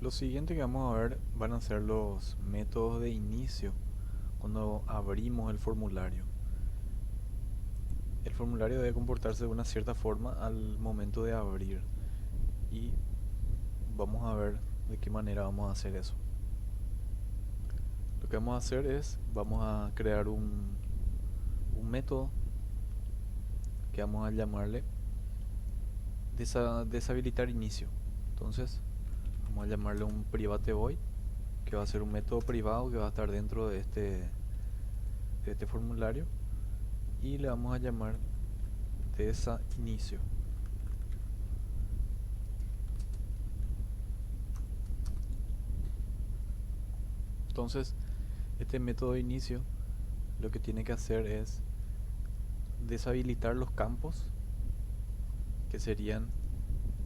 Lo siguiente que vamos a ver van a ser los métodos de inicio cuando abrimos el formulario. El formulario debe comportarse de una cierta forma al momento de abrir y vamos a ver de qué manera vamos a hacer eso. Lo que vamos a hacer es, vamos a crear un método que vamos a llamarle deshabilitar inicio. Entonces vamos a llamarle un private void, que va a ser un método privado que va a estar dentro de este formulario, y le vamos a llamar inicio. Entonces este método de inicio lo que tiene que hacer es deshabilitar los campos, que serían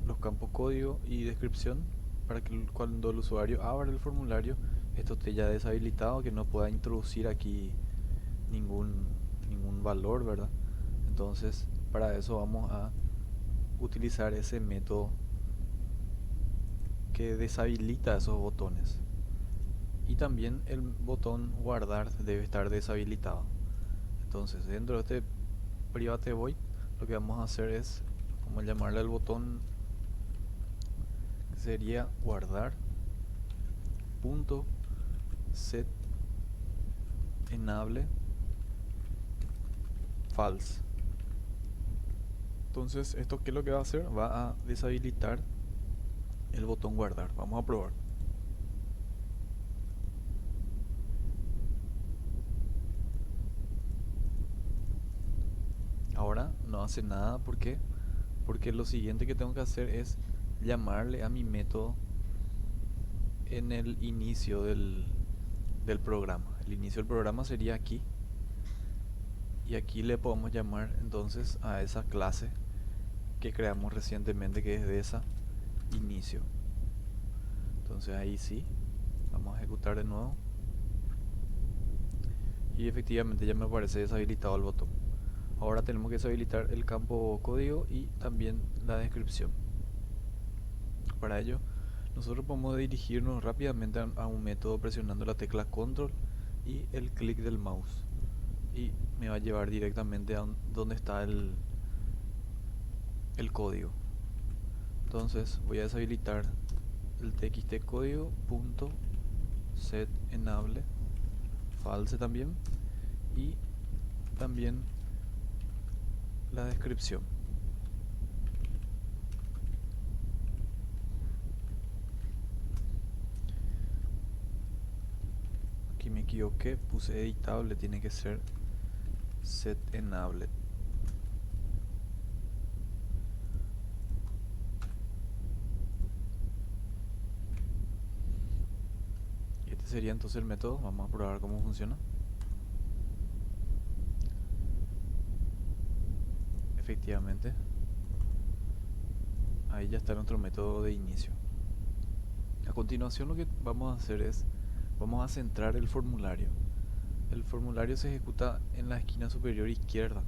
los campos código y descripción, para que cuando el usuario abra el formulario esto esté ya deshabilitado, que no pueda introducir aquí ningún, ningún valor, ¿verdad? Entonces para eso vamos a utilizar ese método que deshabilita esos botones. Y también el botón guardar debe estar deshabilitado. Entonces dentro de este private void lo que vamos a hacer es, vamos a llamarle al botón, que sería guardar punto set enable false. Entonces esto, ¿qué es lo que va a hacer? Va a deshabilitar el botón guardar. Vamos a probar. Ahora no hace nada. ¿Por qué? Porque lo siguiente que tengo que hacer es llamarle a mi método en el inicio del programa. El inicio del programa sería aquí, y aquí le podemos llamar entonces a esa clase que creamos recientemente, que es de esa inicio. Entonces ahí sí, vamos a ejecutar de nuevo y efectivamente ya me aparece deshabilitado el botón. Ahora tenemos que deshabilitar el campo código y también la descripción. Para ello nosotros podemos dirigirnos rápidamente a un método presionando la tecla control y el clic del mouse, y me va a llevar directamente a donde está el código. Entonces voy a deshabilitar el txt código punto set enable false también, y también la descripción. Aquí me equivoqué, puse editable, tiene que ser set enable. Y este sería entonces el método. Vamos a probar cómo funciona. Efectivamente, ahí ya está nuestro método de inicio. A continuación lo que vamos a hacer es, vamos a centrar el formulario. El formulario se ejecuta en la esquina superior izquierda.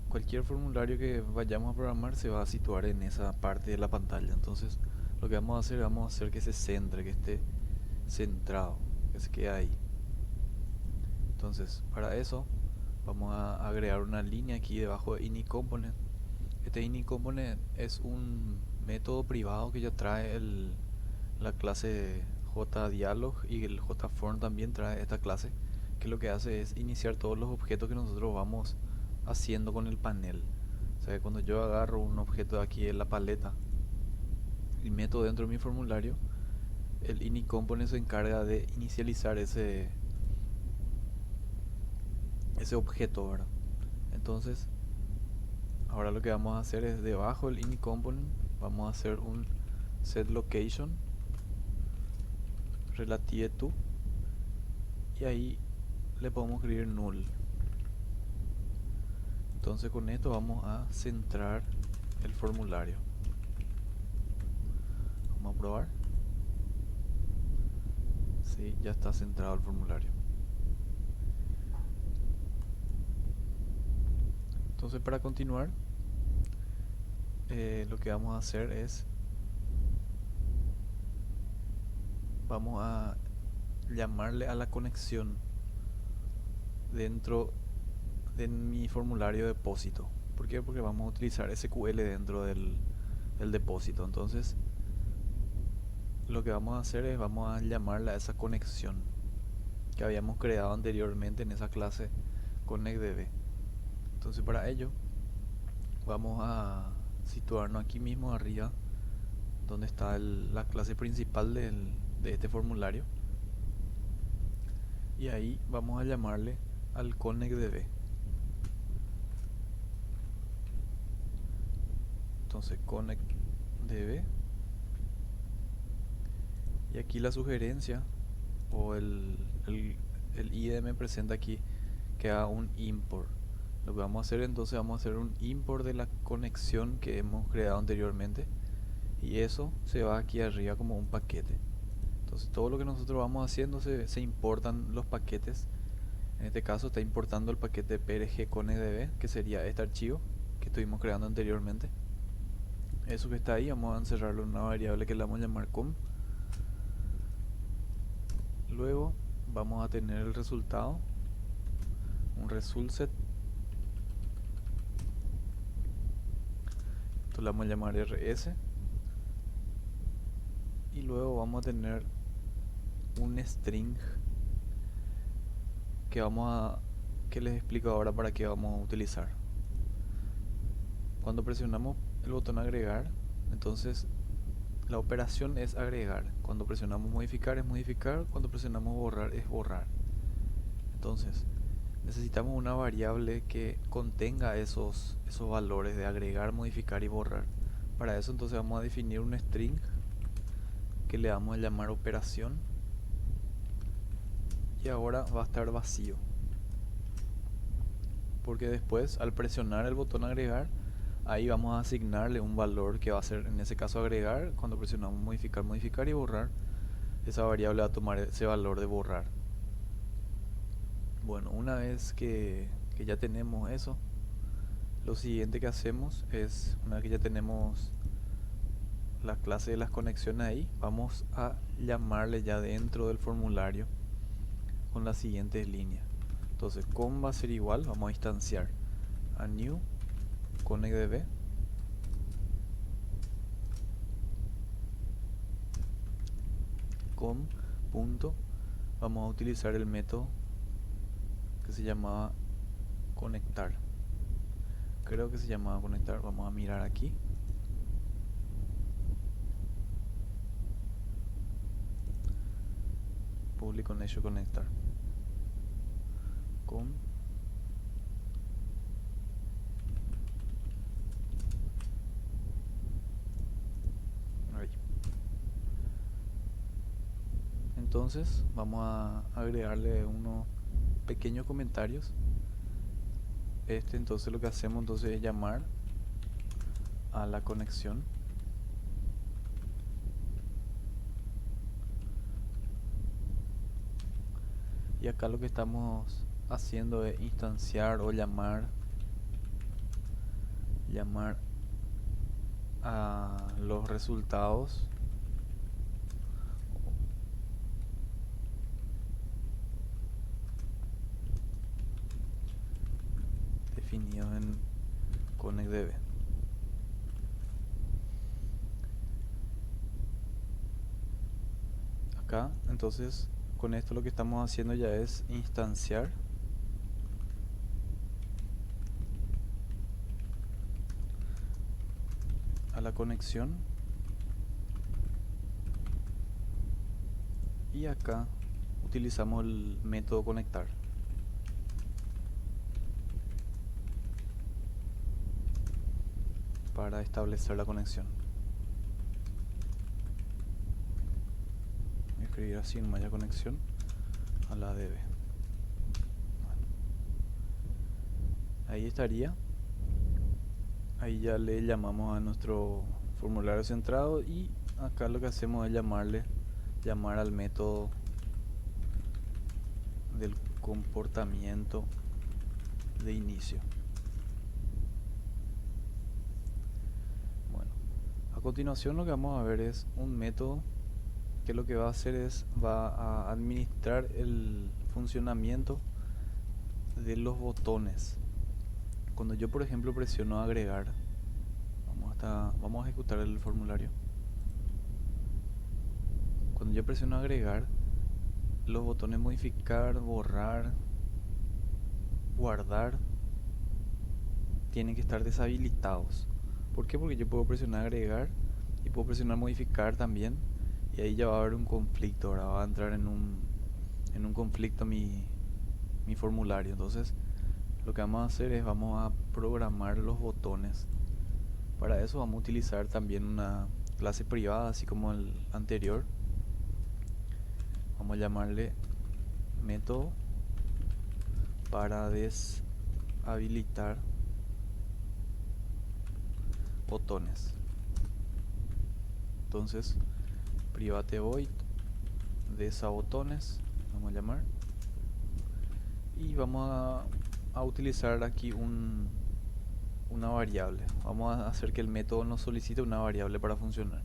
Cualquier formulario que vayamos a programar se va a situar en esa parte de la pantalla. Entonces lo que vamos a hacer que se centre, que esté centrado, que se quede ahí. Entonces para eso vamos a agregar una línea aquí debajo de init component. Este init component es un método privado que ya trae la clase JDialog, y el JForm también trae esta clase, que lo que hace es iniciar todos los objetos que nosotros vamos haciendo con el panel. O sea que cuando yo agarro un objeto de aquí en la paleta y meto dentro de mi formulario, el init component se encarga de inicializar ese objeto, ¿verdad? Entonces ahora lo que vamos a hacer es, debajo del init component vamos a hacer un set location relative to, y ahí le podemos escribir null. Entonces con esto vamos a centrar el formulario. Vamos a probar. Sí, ya está centrado el formulario. Entonces para continuar, lo que vamos a hacer es vamos a llamarle a la conexión dentro de mi formulario de depósito. ¿Por qué? Porque vamos a utilizar SQL dentro del depósito. Entonces, lo que vamos a hacer es vamos a llamarle a esa conexión que habíamos creado anteriormente en esa clase ConnectDB. Entonces, para ello, vamos a situarnos aquí mismo arriba, donde está la clase principal de este formulario. Y ahí vamos a llamarle al ConnectDB. Entonces ConnectDB. Y aquí la sugerencia o el IDE me presenta aquí que haga un import. Lo que vamos a hacer entonces, vamos a hacer un import de la conexión que hemos creado anteriormente. Y eso se va aquí arriba como un paquete. Entonces todo lo que nosotros vamos haciendo se importan los paquetes. En este caso está importando el paquete PRG ConnectDB, que sería este archivo que estuvimos creando anteriormente. Eso que está ahí vamos a encerrarlo en una variable que le vamos a llamar com. Luego vamos a tener el resultado, un result set. Esto le vamos a llamar rs. Y luego vamos a tener un string que les explico ahora para qué vamos a utilizar. Cuando presionamos el botón agregar, entonces la operación es agregar. Cuando presionamos modificar es modificar. Cuando presionamos borrar es borrar. Entonces necesitamos una variable que contenga esos valores de agregar, modificar y borrar. Para eso entonces vamos a definir un string que le vamos a llamar operación. Y ahora va a estar vacío, porque después al presionar el botón agregar, ahí vamos a asignarle un valor que va a ser en ese caso agregar. Cuando presionamos modificar, modificar y borrar, esa variable va a tomar ese valor de borrar. Bueno, una vez que ya tenemos eso, lo siguiente que hacemos es, una vez que ya tenemos la clase de las conexiones ahí, vamos a llamarle ya dentro del formulario con las siguientes líneas. Entonces com va a ser igual, vamos a instanciar a new ConnectDB com punto, vamos a utilizar el método que se llamaba conectar. Creo que se llamaba conectar, vamos a mirar aquí. Public connection conectar con ahí. Entonces vamos a agregarle unos pequeños comentarios. Entonces lo que hacemos entonces es llamar a la conexión y acá lo que estamos haciendo es instanciar o llamar a los resultados definidos en ConnectDB. Acá entonces con esto lo que estamos haciendo ya es instanciar a la conexión y acá utilizamos el método conectar para establecer la conexión. Escribir así en malla conexión a la DB. Bueno, ahí estaría. Ahí ya le llamamos a nuestro formulario centrado y acá lo que hacemos es llamar al método del comportamiento de inicio. Bueno, a continuación lo que vamos a ver es un método que lo que va a hacer es, va a administrar el funcionamiento de los botones. Cuando yo, por ejemplo, presiono agregar, vamos a ejecutar el formulario. Cuando yo presiono agregar, los botones modificar, borrar, guardar, tienen que estar deshabilitados. ¿Por qué? Porque yo puedo presionar agregar y puedo presionar modificar también, y ahí ya va a haber un conflicto, ahora va a entrar en un conflicto mi formulario. Entonces lo que vamos a hacer es vamos a programar los botones. Para eso vamos a utilizar también una clase privada, así como el anterior. Vamos a llamarle método para deshabilitar botones. Entonces private void desabotones, vamos a llamar, y vamos a utilizar aquí una variable. Vamos a hacer que el método nos solicite una variable para funcionar.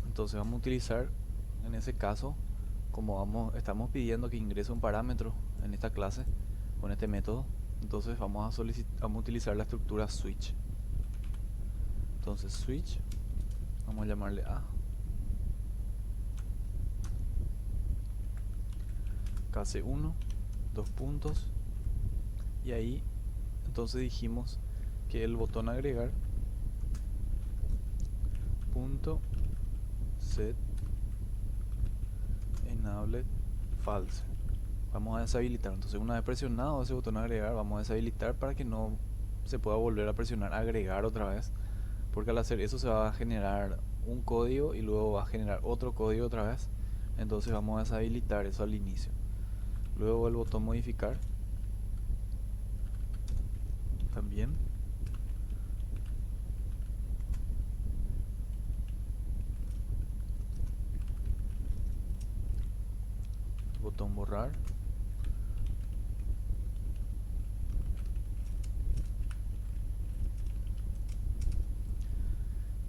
Entonces vamos a utilizar, en ese caso, como estamos pidiendo que ingrese un parámetro en esta clase con este método, entonces vamos a utilizar la estructura switch. Entonces switch, vamos a llamarle a KC1, dos puntos, y ahí entonces dijimos que el botón agregar punto set enable false. Vamos a deshabilitar. Entonces una vez presionado ese botón agregar, vamos a deshabilitar para que no se pueda volver a presionar agregar otra vez, porque al hacer eso se va a generar un código y luego va a generar otro código otra vez. Entonces vamos a deshabilitar eso al inicio. Luego el botón modificar también. Botón borrar.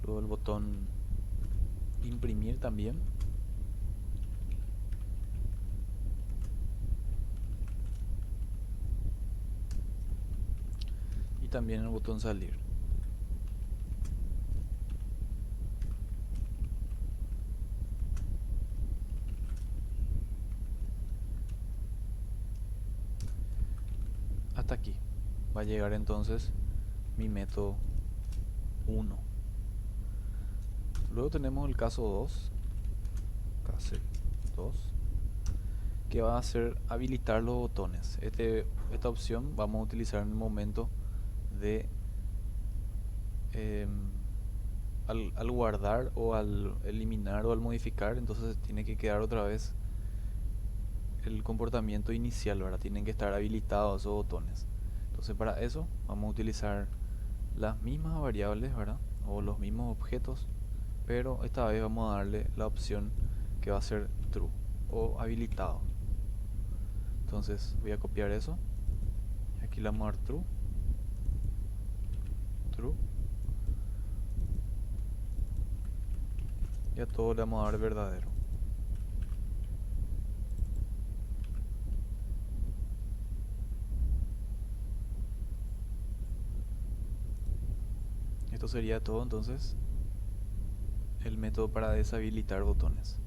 Luego el botón imprimir también. Y también el botón salir. Hasta aquí va a llegar entonces mi método 1. Luego tenemos el caso 2, que va a ser habilitar los botones. Esta opción vamos a utilizar en el momento de al guardar o al eliminar o al modificar. Entonces tiene que quedar otra vez el comportamiento inicial, ¿verdad? Tienen que estar habilitados esos botones. Entonces para eso vamos a utilizar las mismas variables, ¿verdad? O los mismos objetos, pero esta vez vamos a darle la opción que va a ser true o habilitado. Entonces voy a copiar eso, aquí le vamos a dar true, y a todo le vamos a dar verdadero. Esto sería todo entonces el método para deshabilitar botones.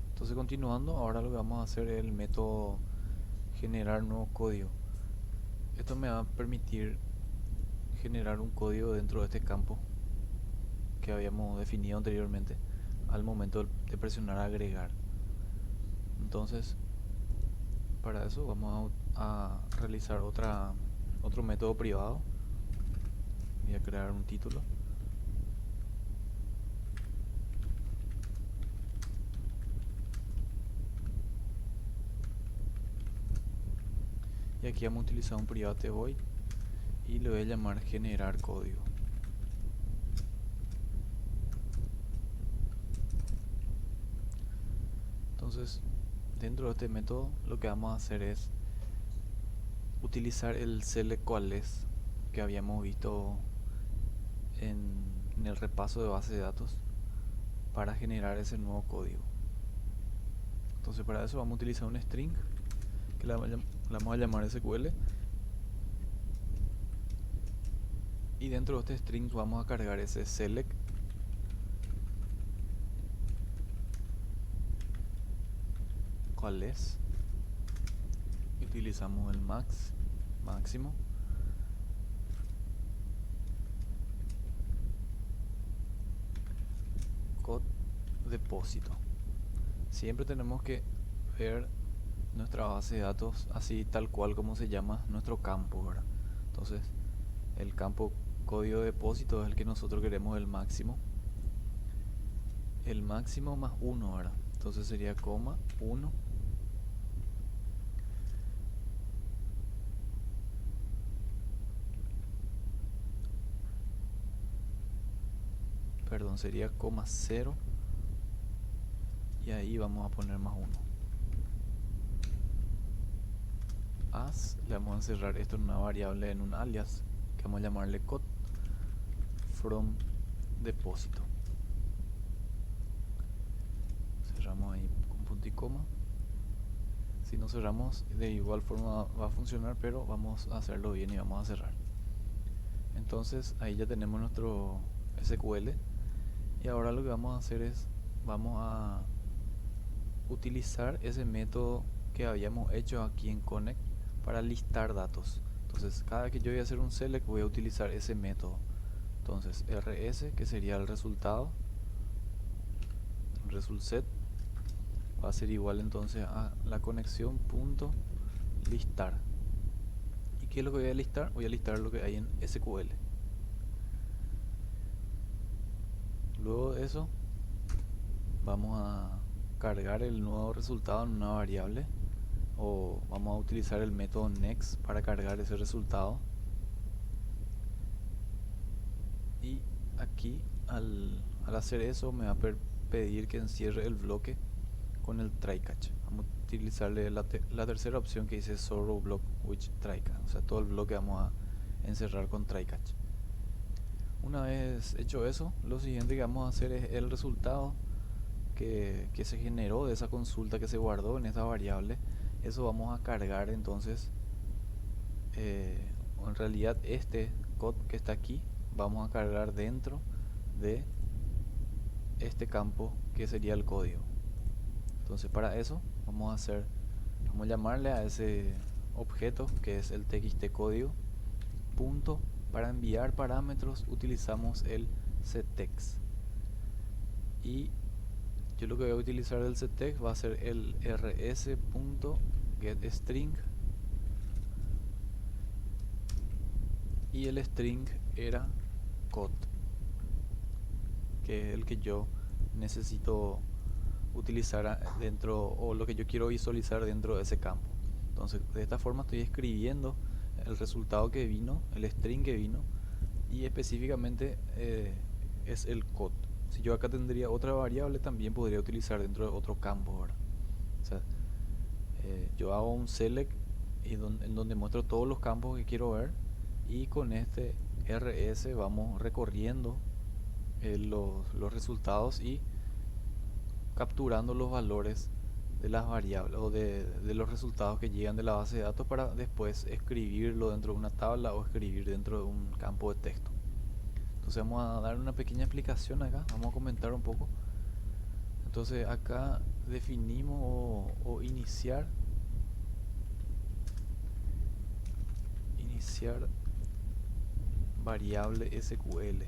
Entonces continuando, ahora lo que vamos a hacer es el método generar nuevo código. Esto me va a permitir generar un código dentro de este campo que habíamos definido anteriormente al momento de presionar agregar. Entonces para eso vamos a realizar otro método privado. Voy a crear un título. Y aquí vamos a utilizar un private void y le voy a llamar generar código. Entonces dentro de este método lo que vamos a hacer es utilizar el select cual es que habíamos visto en en el repaso de base de datos para generar ese nuevo código. Entonces para eso vamos a utilizar un string que la vamos a llamar SQL, y dentro de este string vamos a cargar ese select cuál es, y utilizamos el máximo, code depósito. Siempre tenemos que ver nuestra base de datos así tal cual como se llama nuestro campo, ¿verdad? Entonces el campo código depósito es el que nosotros queremos, el máximo más 1, ¿verdad? Entonces sería coma 1, perdón, sería coma 0, y ahí vamos a poner más 1. Le vamos a encerrar esto en una variable, en un alias que vamos a llamarle code from depósito. Cerramos ahí con punto y coma. Si no cerramos, de igual forma va a funcionar, pero vamos a hacerlo bien y vamos a cerrar. Entonces ahí ya tenemos nuestro SQL, y ahora lo que vamos a hacer es vamos a utilizar ese método que habíamos hecho aquí en Connect para listar datos. Entonces cada vez que yo voy a hacer un select voy a utilizar ese método. Entonces rs, que sería el resultado, result set, va a ser igual entonces a la conexión punto listar. ¿Y qué es lo que voy a listar? Voy a listar lo que hay en SQL. Luego de eso vamos a cargar el nuevo resultado en una variable, o vamos a utilizar el método next para cargar ese resultado. Y aquí al hacer eso me va a pedir que encierre el bloque con el try catch. Vamos a utilizarle la tercera opción que dice sorrow block with try catch, o sea, todo el bloque vamos a encerrar con try catch. Una vez hecho eso, lo siguiente que vamos a hacer es el resultado que se generó de esa consulta que se guardó en esa variable. Eso vamos a cargar entonces, en realidad este code que está aquí vamos a cargar dentro de este campo que sería el código. Entonces para eso vamos a llamarle a ese objeto que es el txt código punto. Para enviar parámetros utilizamos el setText, y yo lo que voy a utilizar del setText va a ser el rs.getString, y el string era code, que es el que yo necesito utilizar dentro, o lo que yo quiero visualizar dentro de ese campo. Entonces de esta forma estoy escribiendo el resultado que vino, el string que vino, y específicamente es el code. Si yo acá tendría otra variable, también podría utilizar dentro de otro campo, ¿verdad? O sea, yo hago un select en donde muestro todos los campos que quiero ver, y con este rs vamos recorriendo los resultados y capturando los valores de las variables o de los resultados que llegan de la base de datos, para después escribirlo dentro de una tabla o escribir dentro de un campo de texto. Entonces vamos a dar una pequeña explicación acá, vamos a comentar un poco. Entonces acá definimos o iniciar variable SQL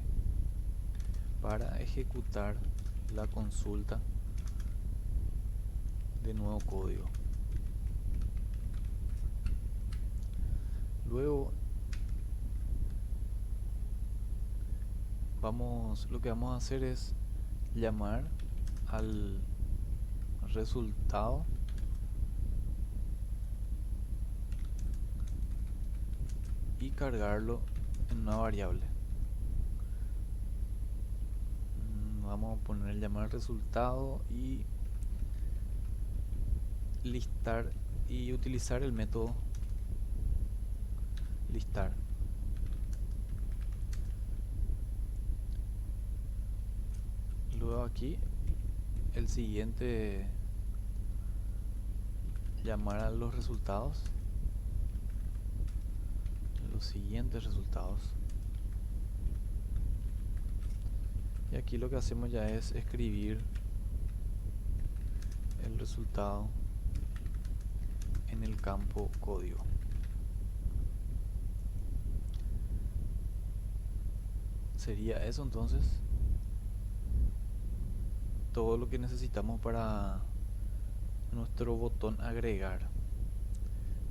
para ejecutar la consulta de nuevo código. Luego lo que vamos a hacer es llamar al resultado y cargarlo en una variable. Vamos a poner llamar resultado y listar, y utilizar el método listar. aquí, el siguiente, llamar a los resultados, los siguientes resultados. Y aquí lo que hacemos ya es escribir el resultado en el campo código. Sería eso entonces todo lo que necesitamos para nuestro botón agregar.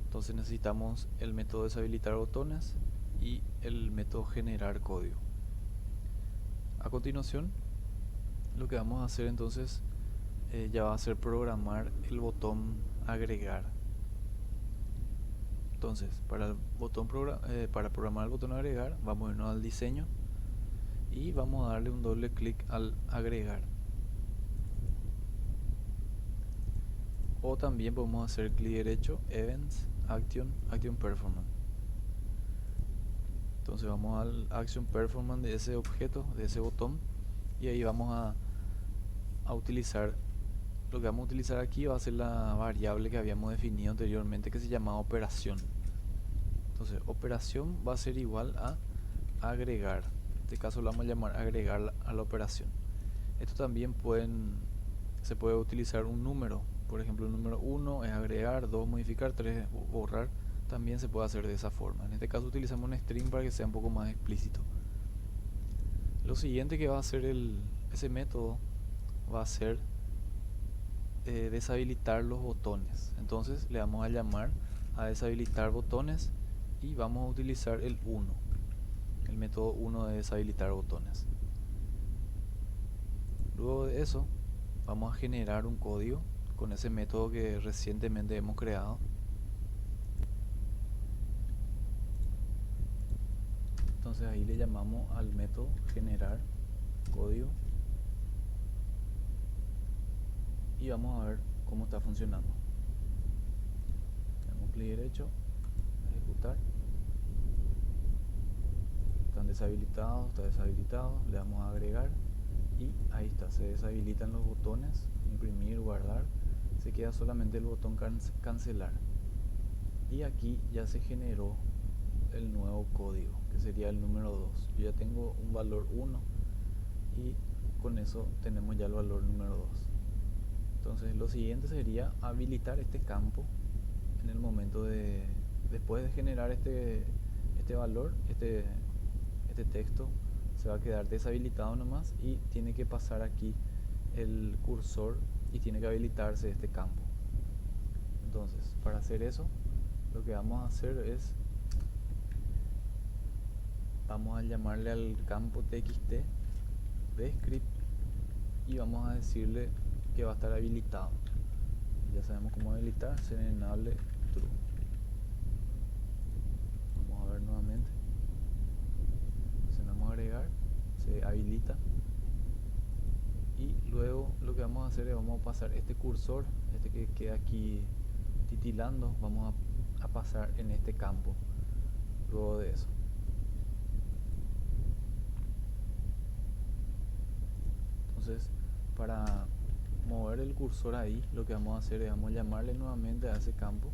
Entonces necesitamos el método deshabilitar botones y el método generar código. A continuación, lo que vamos a hacer entonces ya va a ser programar el botón agregar. Entonces, para programar el botón agregar, vamos a irnos al diseño y vamos a darle un doble clic al agregar. O también podemos hacer clic derecho, Events, Action Performance. Entonces vamos al Action Performance de ese objeto, de ese botón, y ahí vamos a utilizar, lo que vamos a utilizar aquí va a ser la variable que habíamos definido anteriormente, que se llama operación. Entonces operación va a ser igual a agregar. En este caso lo vamos a llamar agregar a la operación. Esto también se puede utilizar un número. Por ejemplo, el número 1 es agregar, 2 modificar, 3 borrar. También se puede hacer de esa forma. En este caso utilizamos un string para que sea un poco más explícito. Lo siguiente que va a hacer ese método va a ser deshabilitar los botones. Entonces le vamos a llamar a deshabilitar botones y vamos a utilizar el 1, el método 1 de deshabilitar botones. Luego de eso vamos a generar un código con ese método que recientemente hemos creado. Entonces ahí le llamamos al método generar código y vamos a ver cómo está funcionando. Damos clic derecho, ejecutar. Están deshabilitados, está deshabilitado, le damos a agregar y ahí está, se deshabilitan los botones, imprimir, guardar, se queda solamente el botón cancelar. Y aquí ya se generó el nuevo código, que sería el número 2. Yo ya tengo un valor 1 y con eso tenemos ya el valor número 2. Entonces lo siguiente sería habilitar este campo en el momento después de generar este valor, este texto se va a quedar deshabilitado nomás y tiene que pasar aquí el cursor y tiene que habilitarse este campo. Entonces, para hacer eso, lo que vamos a hacer es, vamos a llamarle al campo txt de script y vamos a decirle que va a estar habilitado. Ya sabemos cómo habilitar, serenable true. Vamos a ver nuevamente. Presionamos agregar, se habilita. Y luego lo que vamos a hacer es vamos a pasar este cursor, este que queda aquí titilando, vamos a pasar en este campo luego de eso. Entonces, para mover el cursor ahí, lo que vamos a hacer es vamos a llamarle nuevamente a ese campo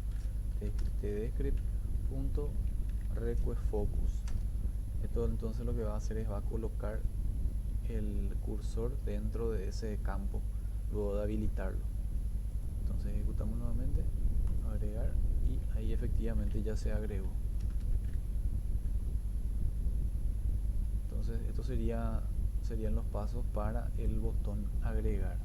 tdScript.requestFocus. Esto entonces lo que va a hacer es va a colocar el cursor dentro de ese campo luego de habilitarlo. Entonces ejecutamos nuevamente, agregar, y ahí efectivamente ya se agregó. Entonces estos serían los pasos para el botón agregar.